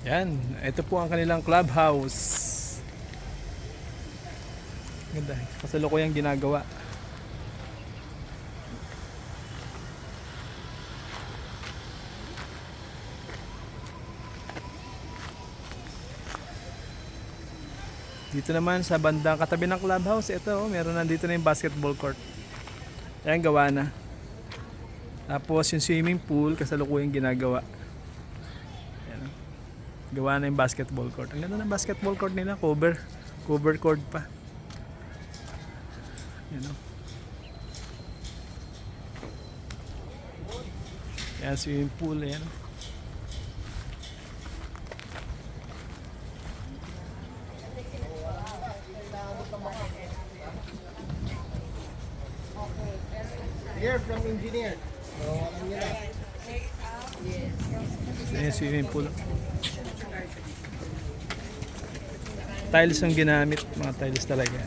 Yan, ito po ang kanilang clubhouse. Ganda, kasalukuyang ginagawa. Dito naman sa bandang katabi ng clubhouse, ito meron nandito na yung basketball court. Ayan, gawa na. Tapos yung swimming pool, kasalukuyang ginagawa. Ayan, gawa na yung basketball court. Ang ganda ng basketball court nila, cover court pa. Ayan, ayan, swimming pool, ayan. Here from engineer. So, alam niyo na. Ayan, swimming pool. Tiles ang ginamit, mga tiles talaga.